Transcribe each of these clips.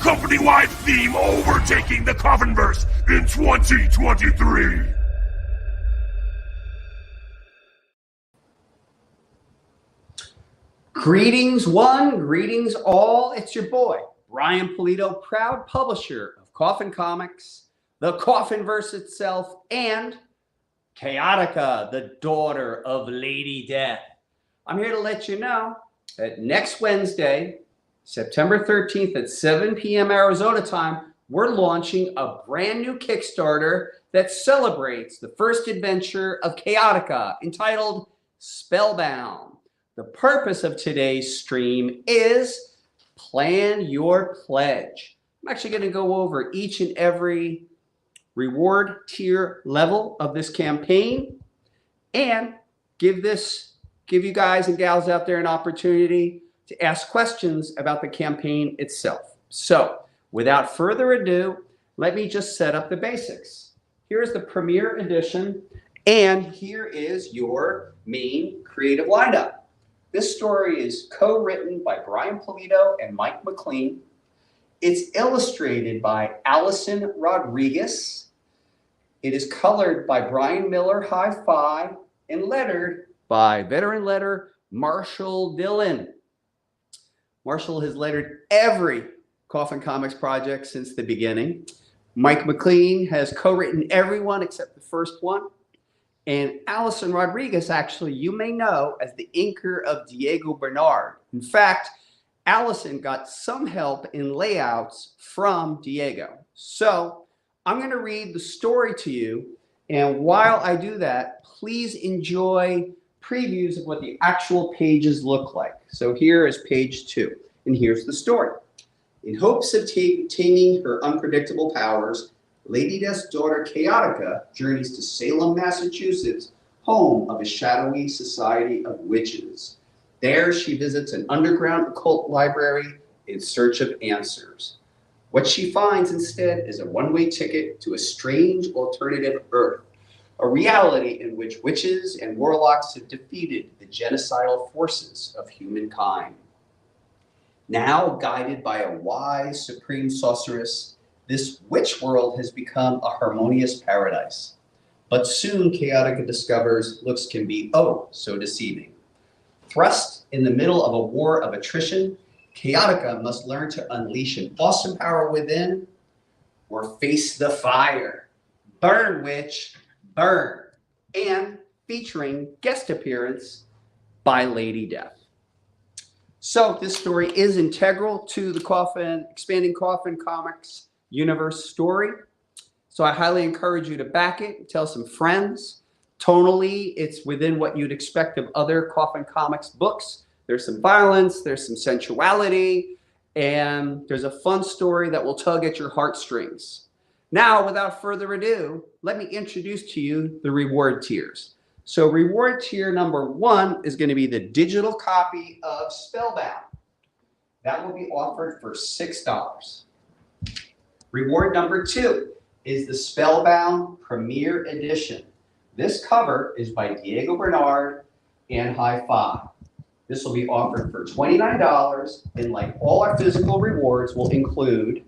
company-wide theme overtaking the Coffinverse in 2023. Greetings one, greetings all. It's your boy, Brian Pulido, proud publisher of Coffin Comics, the Coffinverse itself, and Chaotica, the daughter of Lady Death. I'm here to let you know that next Wednesday, September 13th at 7 p.m. Arizona time, we're launching a brand new Kickstarter that celebrates the first adventure of Chaotica entitled Spellbound. The purpose of today's stream is plan your pledge. I'm actually going to go over each and every reward tier level of this campaign and give you guys and gals out there an opportunity to ask questions about the campaign itself. So without further ado, let me just set up the basics. Here's the Premiere Edition, and here is your main creative lineup. This story is co-written by Brian Pulido and Mike McLean. It's illustrated by Allison Rodriguez. It is colored by Brian Miller Hi-Fi and lettered by veteran letter Marshall Dillon. Marshall has lettered every Coffin Comics project since the beginning. Mike McLean has co-written every one except the first one. And Allison Rodriguez, actually, you may know as the inker of Diego Bernard. In fact, Allison got some help in layouts from Diego. So I'm going to read the story to you. And while I do that, please enjoy previews of what the actual pages look like. So here is page 2, and here's the story. In hopes of taming her unpredictable powers, Lady Death's daughter Chaotica journeys to Salem, Massachusetts, home of a shadowy society of witches. There she visits an underground occult library in search of answers. What she finds instead is a one-way ticket to a strange alternative Earth, a reality in which witches and warlocks have defeated the genocidal forces of humankind. Now guided by a wise supreme sorceress, this witch world has become a harmonious paradise. But soon Chaotica discovers looks can be oh so deceiving. Thrust in the middle of a war of attrition, Chaotica must learn to unleash an awesome power within or face the fire. Burn, witch, burn. And featuring guest appearance by Lady Death. So this story is integral to the expanding Coffin Comics universe story. So I highly encourage you to back it, tell some friends. Tonally, it's within what you'd expect of other Coffin Comics books. There's some violence, there's some sensuality, and there's a fun story that will tug at your heartstrings. Now, without further ado, let me introduce to you the reward tiers. So reward tier number 1 is going to be the digital copy of Spellbound. That will be offered for $6. Reward number 2 is the Spellbound Premiere Edition. This cover is by Diego Bernard and Hi-Fi. This will be offered for $29, and like all our physical rewards will include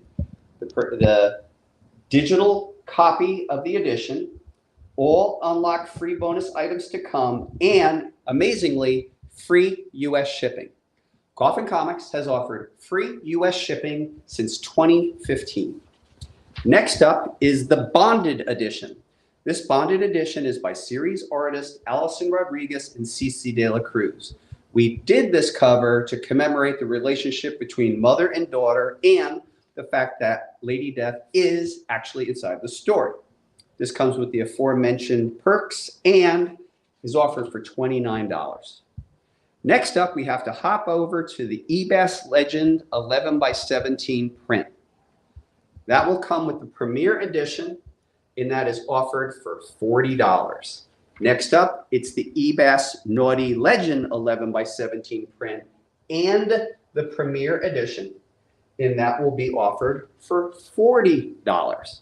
the digital copy of the edition, all unlocked free bonus items to come, and amazingly, free US shipping. Coffin Comics has offered free US shipping since 2015. Next up is the Bonded Edition. This Bonded Edition is by series artist Allison Rodriguez and Cece De La Cruz. We did this cover to commemorate the relationship between mother and daughter and the fact that Lady Death is actually inside the story. This comes with the aforementioned perks and is offered for $29. Next up, we have to hop over to the Ebas Legend 11x17 print. That will come with the Premiere Edition, and that is offered for $40. Next up, it's the Ebas Naughty Legend 11x17 print and the Premiere Edition, and that will be offered for $40.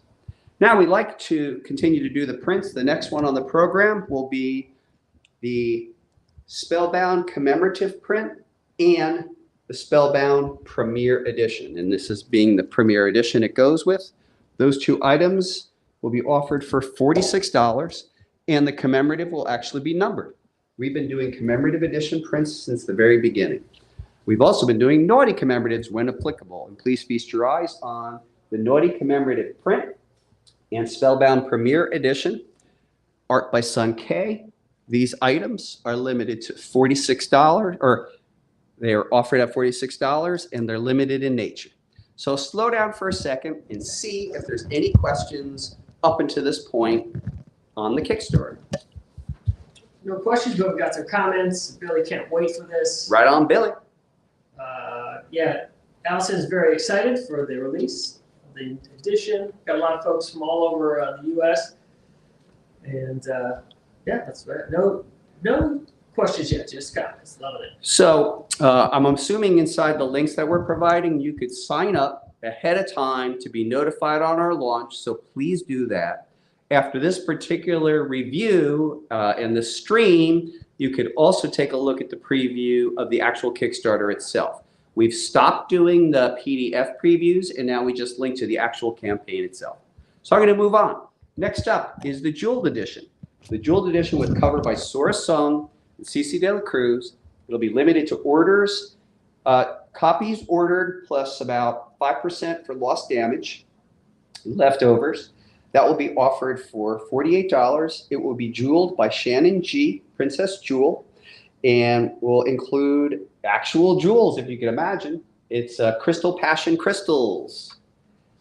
Now, we like to continue to do the prints. The next one on the program will be the Spellbound commemorative print and the Spellbound Premiere Edition. And this is being the Premiere Edition it goes with. Those two items will be offered for $46, and the commemorative will actually be numbered. We've been doing commemorative edition prints since the very beginning. We've also been doing naughty commemoratives when applicable. And please feast your eyes on the naughty commemorative print and Spellbound Premiere Edition, art by Sun K. These items are limited to $46, or they are offered at $46, and they're limited in nature. So slow down for a second and see if there's any questions up until this point on the Kickstarter. No questions, but we've got some comments. Billy can't wait for this. Right on, Billy. Yeah, Allison's very excited for the release of the edition. Got a lot of folks from all over the U.S. And yeah, that's right. No questions yet, just comments. Loving it. So I'm assuming inside the links that we're providing, you could sign up ahead of time to be notified on our launch. So please do that. After this particular review and the stream, you could also take a look at the preview of the actual Kickstarter itself. We've stopped doing the PDF previews, and now we just link to the actual campaign itself. So I'm going to move on. Next up is the Jeweled Edition. The Jeweled Edition with cover by Sora Sung and Cece De La Cruz. It'll be limited to orders, copies ordered plus about 5% for lost damage, leftovers. That will be offered for $48. It will be jeweled by Shannon G, Princess Jewel, and will include actual jewels, if you can imagine. It's Crystal Passion Crystals.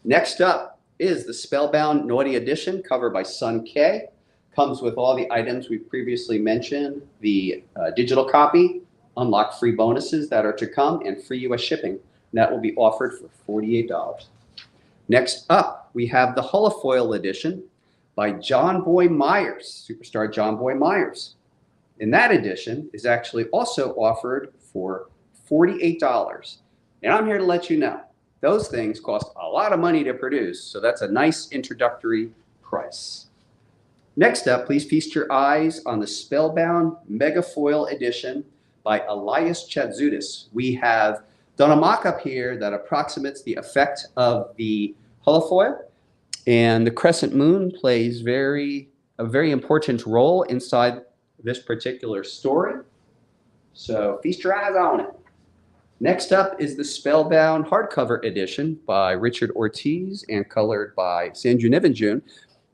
Next up is the Spellbound Naughty Edition, cover by Sun K. Comes with all the items we've previously mentioned, the digital copy, unlock free bonuses that are to come, and free US shipping. And that will be offered for $48. Next up, we have the Holofoil Edition by John Boy Myers, superstar John Boy Myers. And that edition is actually also offered for $48. And I'm here to let you know, those things cost a lot of money to produce, so that's a nice introductory price. Next up, please feast your eyes on the Spellbound Megafoil Edition by Elias Chatzudis. We have done a mock-up here that approximates the effect of the holofoil, and the crescent moon plays a very important role inside this particular story. So feast your eyes on it. Next up is the Spellbound Hardcover Edition by Richard Ortiz and colored by Sanju Nivenjun.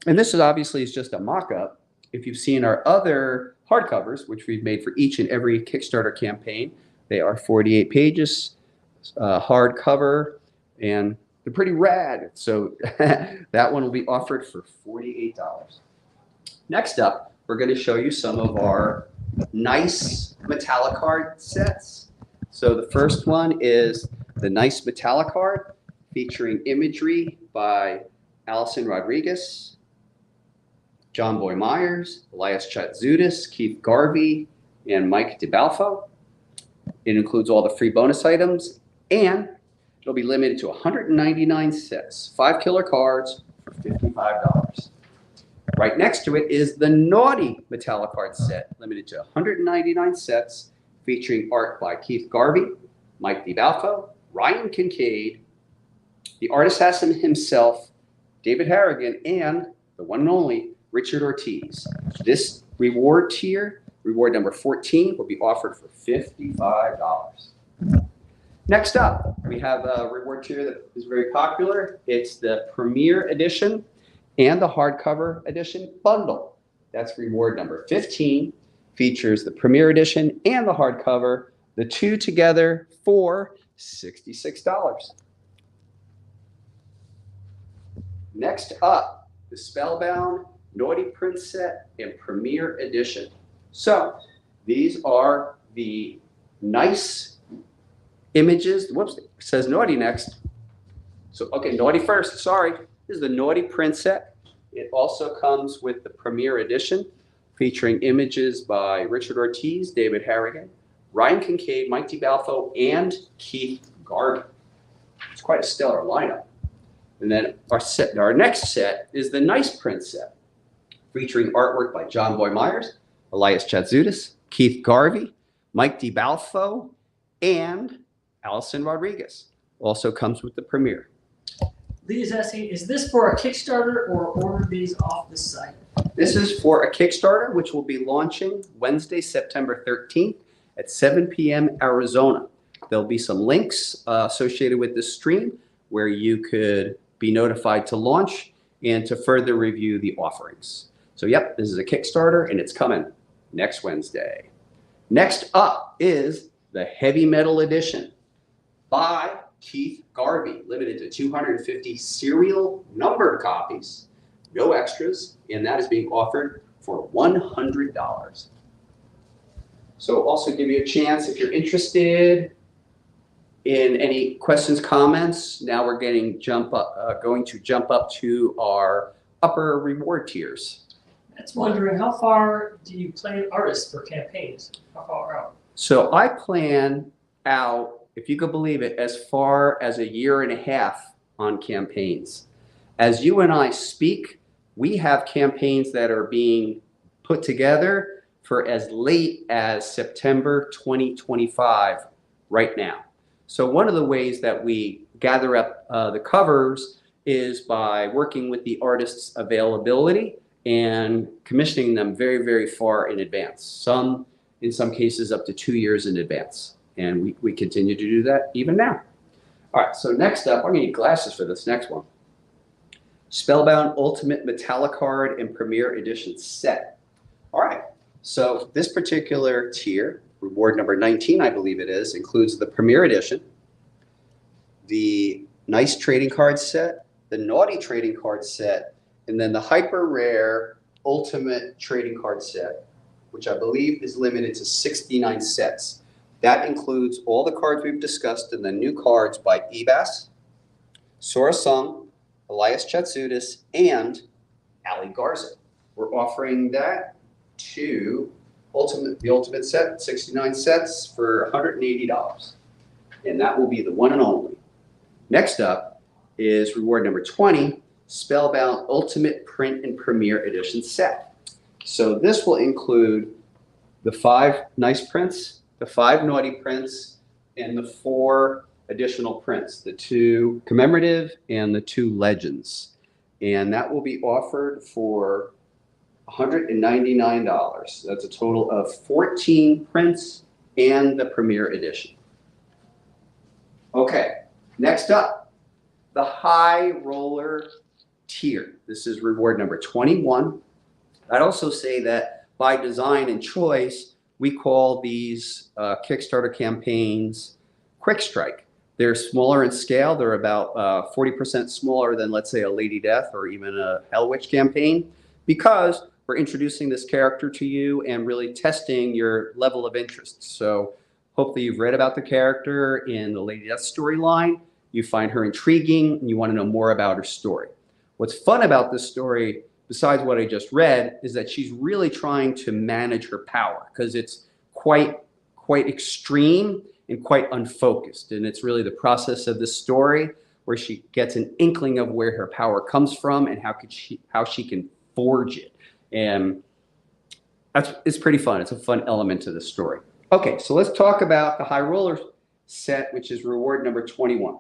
And this is obviously just a mock-up. If you've seen our other hardcovers, which we've made for each and every Kickstarter campaign, they are 48 pages, hardcover, and they're pretty rad. So that one will be offered for $48. Next up, we're going to show you some of our nice metallic card sets. So the first one is the nice metallic card featuring imagery by Allison Rodriguez, John Boy Myers, Elias Chatzudis, Keith Garvey, and Mike DeBalfo. It includes all the free bonus items, and it'll be limited to 199 sets, 5 killer cards for $55. Right next to it is the Naughty metallic card set, limited to 199 sets, featuring art by Keith Garvey, Mike DeBalfo, Ryan Kincaid, the art assassin himself, David Harrigan, and the one and only Richard Ortiz. This reward tier, reward number 14, will be offered for $55. Next up, we have a reward tier that is very popular. It's the Premiere Edition and the Hardcover Edition bundle. That's reward number 15. Features the Premiere Edition and the hardcover, the two together for $66. Next up, the Spellbound Naughty Print Set and Premiere Edition. So these are the nice images. Whoops, it says Naughty next. So, okay, Naughty first, sorry. This is the Naughty Print Set. It also comes with the Premiere Edition, featuring images by Richard Ortiz, David Harrigan, Ryan Kincaid, Mike DeBalfo, and Keith Garvey. It's quite a stellar lineup. And then our next set is the Nice Print Set, featuring artwork by John Boy Myers, Elias Chatzudis, Keith Garvey, Mike DeBalfo, and Allison Rodriguez. Also comes with the Premiere. Lee is asking, is this for a Kickstarter or order these off the site? This is for a Kickstarter, which will be launching Wednesday, September 13th at 7 p.m. Arizona. There'll be some links associated with this stream where you could be notified to launch and to further review the offerings. So yep, this is a Kickstarter and it's coming next Wednesday. Next up is the Heavy Metal Edition by Keith Garvey, limited to 250 serial numbered copies, no extras, and that is being offered for $100. So also give you a chance if you're interested in any questions, comments. Now we're going to jump up to our upper reward tiers. That's wondering, how far do you plan artists for campaigns? How far out? So I plan out, if you could believe it, as far as a year and a half on campaigns. As you and I speak, we have campaigns that are being put together for as late as September 2025 right now. So one of the ways that we gather up the covers is by working with the artist's availability and commissioning them very, very far in advance. In some cases, up to 2 years in advance. And we continue to do that even now. All right, so next up, I'm gonna need glasses for this next one. Spellbound Ultimate Metallic Card and Premiere Edition set. All right, so this particular tier, reward number 19, I believe it is, includes the Premiere Edition, the Nice Trading Card set, the Naughty Trading Card set, and then the Hyper Rare Ultimate Trading Card set, which I believe is limited to 69 sets. That includes all the cards we've discussed and the new cards by Ebas, Sora Sung, Elias Chatsudis, and Ali Garza. We're offering that to the Ultimate set, 69 sets for $180. And that will be the one and only. Next up is reward number 20, Spellbound Ultimate Print and Premiere Edition set. So this will include the 5 nice prints, the 5 naughty prints, and the 4 additional prints, the 2 commemorative and the 2 legends. And that will be offered for $199. That's a total of 14 prints and the Premiere Edition. Okay, next up, the High Roller tier. This is reward number 21. I'd also say that by design and choice, we call these Kickstarter campaigns Quick Strike. They're smaller in scale. They're about 40% smaller than, let's say, a Lady Death or even a Hell Witch campaign, because we're introducing this character to you and really testing your level of interest. So hopefully you've read about the character in the Lady Death storyline. You find her intriguing and you want to know more about her story. What's fun about this story, besides what I just read, is that she's really trying to manage her power, because it's quite extreme and quite unfocused. And it's really the process of this story where she gets an inkling of where her power comes from and how she can forge it. And it's pretty fun. It's a fun element to the story. Okay, so let's talk about the High Roller set, which is reward number 21.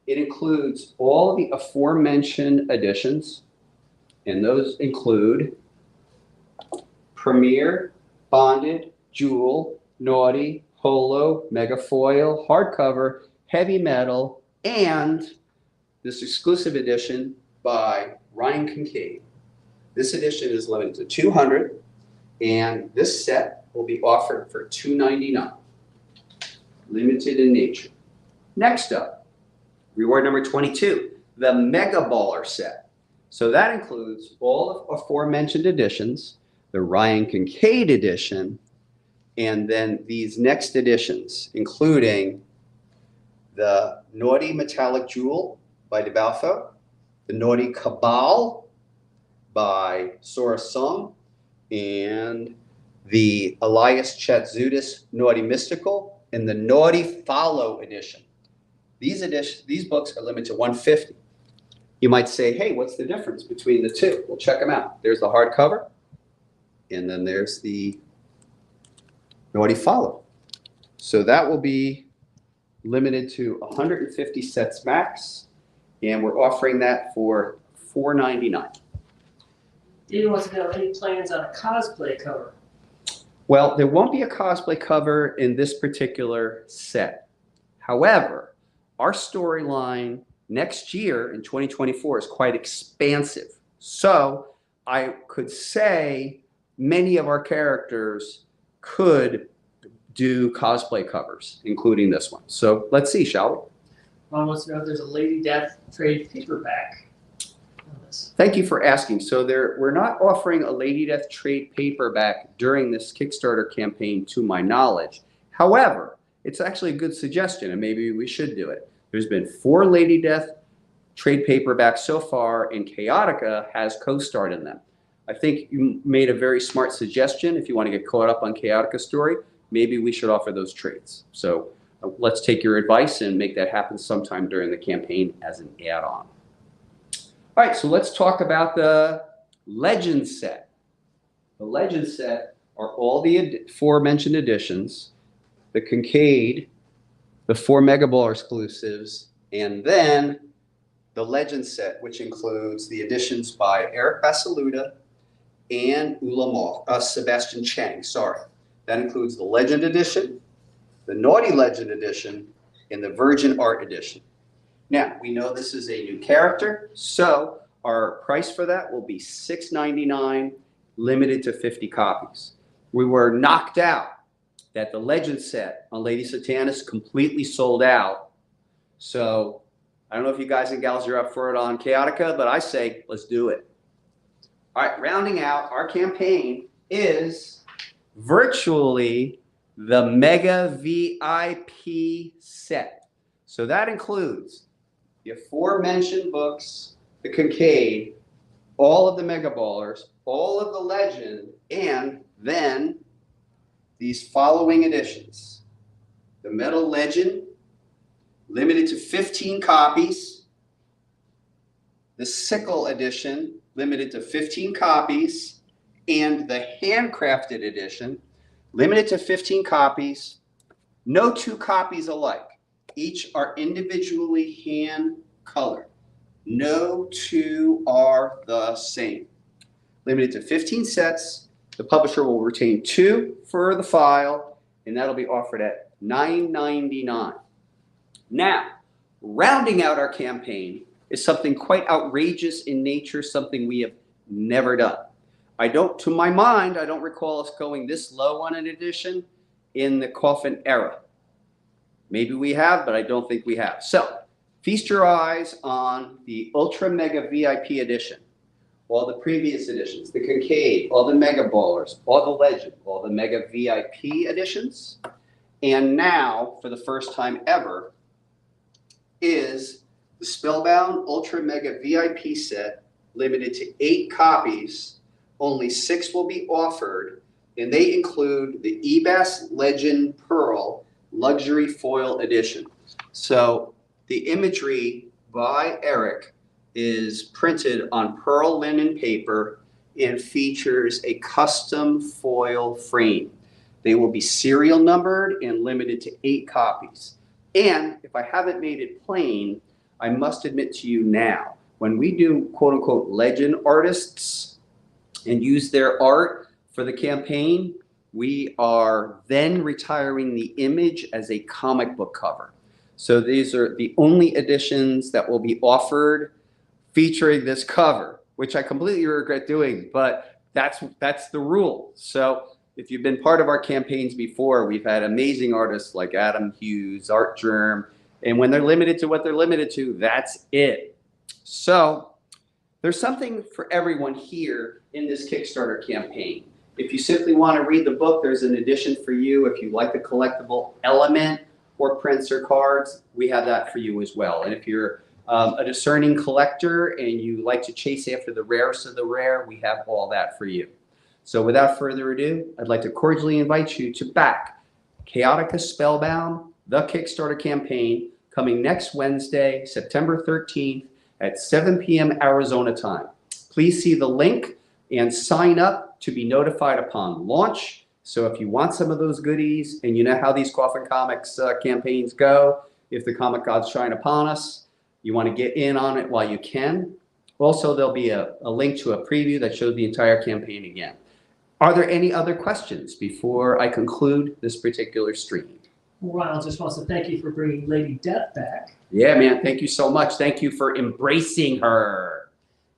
It includes all the aforementioned editions, and those include Premiere, Bonded, Jewel, Naughty, Holo, Megafoil, Hardcover, Heavy Metal, and this exclusive edition by Ryan Kincaid. This edition is limited to 200, and this set will be offered for $299, limited in nature. Next up, reward number 22, the Mega Baller set. So that includes all of aforementioned editions, the Ryan Kincaid edition, and then these next editions, including the Naughty Metallic Jewel by DeBalfo, the Naughty Cabal by Sora Sung, and the Elias Chatsudis Naughty Mystical, and the Naughty Follow edition. These books are limited to 150. You might say, hey, what's the difference between the two? Well, check them out. There's the hardcover, and then there's the Naughty Follow. So that will be limited to 150 sets max, and we're offering that for $4.99. David wants to know any plans on a cosplay cover. Well, there won't be a cosplay cover in this particular set. However, our storyline next year in 2024 is quite expansive. So I could say many of our characters could do cosplay covers, including this one. So let's see, shall we? Ron wants to know if there's a Lady Death trade paperback on this. Thank you for asking. So we're not offering a Lady Death trade paperback during this Kickstarter campaign, to my knowledge. However, it's actually a good suggestion, and maybe we should do it. There's been 4 Lady Death trade paperbacks so far, and Chaotica has co-starred in them. I think you made a very smart suggestion. If you want to get caught up on Chaotica's story, maybe we should offer those trades. So let's take your advice and make that happen sometime during the campaign as an add-on. All right, so let's talk about the Legend set. The Legend set are all the aforementioned editions, the Kincaid, the 4 Megaballer exclusives, and then the Legend set, which includes the editions by Eric Basaluda and Sebastian Chang, sorry. That includes the Legend Edition, the Naughty Legend Edition, and the Virgin Art Edition. Now, we know this is a new character, so our price for that will be $6.99, limited to 50 copies. We were knocked out that the Legend set on Lady Satanis completely sold out. So I don't know if you guys and gals are up for it on Chaotica, but I say let's do it. All right, rounding out our campaign is virtually the Mega VIP set. So that includes the aforementioned books, the Kincaid, all of the Mega Ballers, all of the Legend, and then these following editions. The Metal Legend, limited to 15 copies. The Sickle Edition, limited to 15 copies. And the Handcrafted Edition, limited to 15 copies. No 2 copies alike. Each are individually hand colored. No 2 are the same. Limited to 15 sets. The publisher will retain 2 for the file, and that'll be offered at $9.99. Now, rounding out our campaign is something quite outrageous in nature, something we have never done. To my mind, I don't recall us going this low on an edition in the Coffin era. Maybe we have, but I don't think we have. So, feast your eyes on the Ultra Mega VIP Edition. All the previous editions, the Kincaid, all the Mega Ballers, all the Legend, all the Mega VIP editions. And now, for the first time ever, is the Spellbound Ultra Mega VIP set, limited to 8 copies. Only 6 will be offered, and they include the Ebas Legend Pearl Luxury Foil Edition. So the imagery by Eric is printed on pearl linen paper and features a custom foil frame. They will be serial numbered and limited to 8 copies. And if I haven't made it plain, I must admit to you now, when we do quote unquote legend artists and use their art for the campaign, we are then retiring the image as a comic book cover. So these are the only editions that will be offered featuring this cover, which I completely regret doing, but that's the rule. So if you've been part of our campaigns before, we've had amazing artists like Adam Hughes, Art Germ, and when they're limited to what they're limited to, that's it. So there's something for everyone here in this Kickstarter campaign. If you simply want to read the book, there's an edition for you. If you like the collectible element or prints or cards, we have that for you as well. And if you're a discerning collector and you like to chase after the rarest of the rare, we have all that for you. So without further ado, I'd like to cordially invite you to back Chaotica Spellbound, the Kickstarter campaign, coming next Wednesday, September 13th at 7 p.m. Arizona time. Please see the link and sign up to be notified upon launch. So if you want some of those goodies and you know how these Coffin Comics campaigns go, if the comic gods shine upon us, you want to get in on it while you can. Also, there'll be a link to a preview that shows the entire campaign again. Are there any other questions before I conclude this particular stream? Ronald just wants to thank you for bringing Lady Death back. Yeah, man, thank you so much. Thank you for embracing her.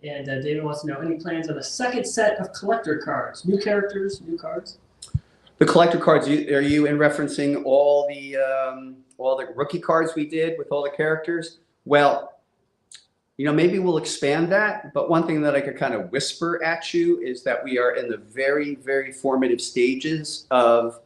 And David wants to know, any plans on a second set of collector cards? New characters, new cards? The collector cards, are you in referencing all the rookie cards we did with all the characters? Well, you know, maybe we'll expand that, but one thing that I could kind of whisper at you is that we are in the very, very formative stages of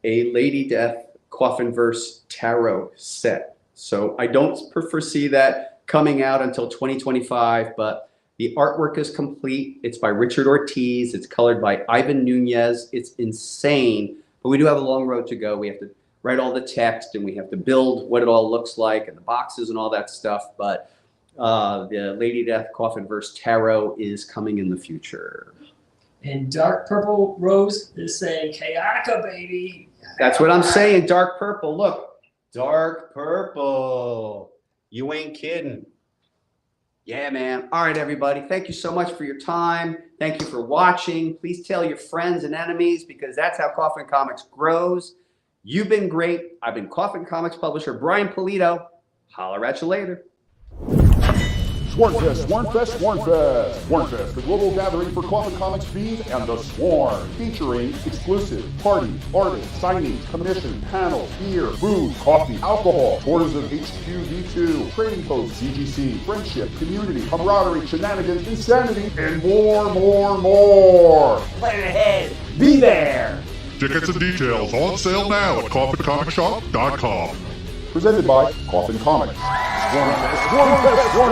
a Lady Death Coffinverse Tarot set. So I don't foresee that coming out until 2025, but the artwork is complete. It's by Richard Ortiz. It's colored by Ivan Nunez. It's insane, but we do have a long road to go. We have to write all the text and we have to build what it all looks like and the boxes and all that stuff, but the Lady Death Coffinverse Tarot is coming in the future. And Dark Purple Rose is saying, Chaotica, baby. That's what I'm saying, Dark Purple. Look, Dark Purple. You ain't kidding. Yeah, man. All right, everybody. Thank you so much for your time. Thank you for watching. Please tell your friends and enemies because that's how Coffin Comics grows. You've been great. I've been Coffin Comics publisher Brian Pulido. Holler at you later. Swarmfest, Swarmfest, Swarmfest! Swarmfest, the global gathering for Coffin Comics feed and the Swarm, featuring exclusive parties, artists, signings, commissions, panels, beer, food, coffee, alcohol, tours of HQV2, trading posts, CGC, friendship, community, camaraderie, shenanigans, insanity, and more. Plan ahead. Be there. Tickets and details on sale now at coffincomicsshop.com. Presented by Coffin Comics. Swarmfest, Swarmfest, Swarmfest!